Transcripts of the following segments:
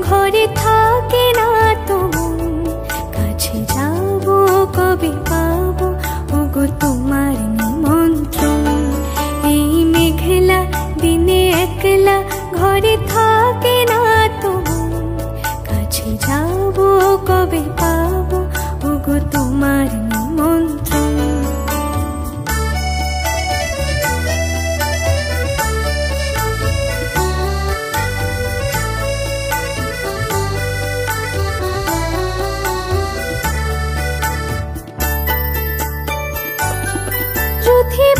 ঘরে থাকে না তো মন, কাছে যাব কবে পাবো ওগো তোমার নিমন্ত্রণ। এই মেঘলা দিনে একলা ঘরে থাকে না তো মন, কাছে যাব কবে পাবো ওগো তোমার নিমন্ত্রণ।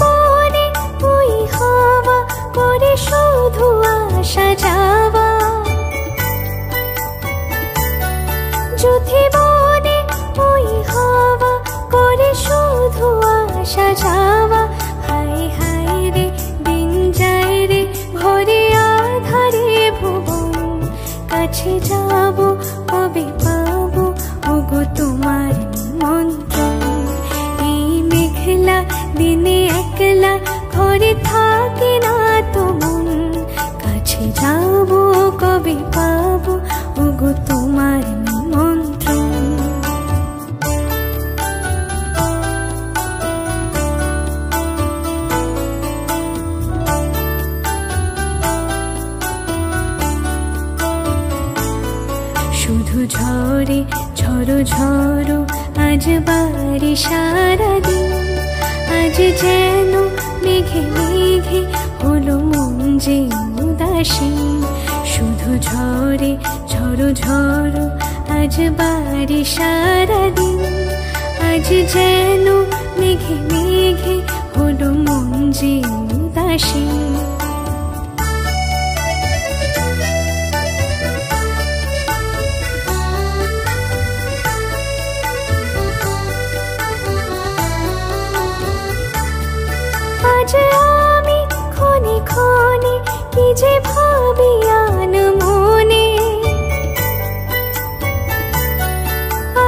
বনে ওই হাওয়া করে শুধু আসা যাওয়া, যুথি বনে ওই হাওয়া করে শুধু আসা যাওয়া। হায় হায় রে দিন যায় রে ঘরে আধারে ভুবন, কাছে যাব কবে পাবো ওগো তোমার নিমন্ত্রণ। এই মেঘলা দিনে একলা ঘরে থাকে না তো মন, কাছে যাব কবে পাবো ওগো তোমার নিমন্ত্রণ। শুধু ঝরে ঝড়ো ঝড়ো আজ বাড়ি সারাদিন, আজ যেন মেঘে মেঘে হলো মন যে উদাসীন। শুধু ঝরে ঝড়ো ঝড়ো আজ বাড়ি সারাদিন, আজ যেন মেঘে মেঘে হলো মন যে উদাসীন। আজ আমি ক্ষণে ক্ষণে কি যে ভাবি আন মনে,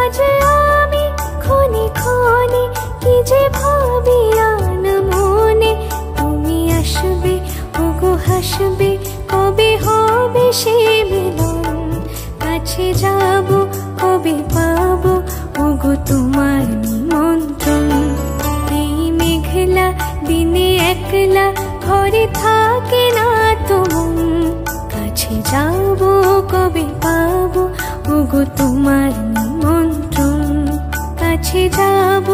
আজ আমি ক্ষণে ক্ষণে কি যে ভাবি আন মনে। তুমি আসবে ওগো হাসবে কবে হবে সে মিলন, কাছে যাব কবে পাবো ওগো তোমার নিমন্ত্রণ। এই মেঘলা দিনে একলা ঘরে থাকে না তো মন, কাছে যাব কবে পাবো ওগো তোমার নিমন্ত্রণ। কাছে যাব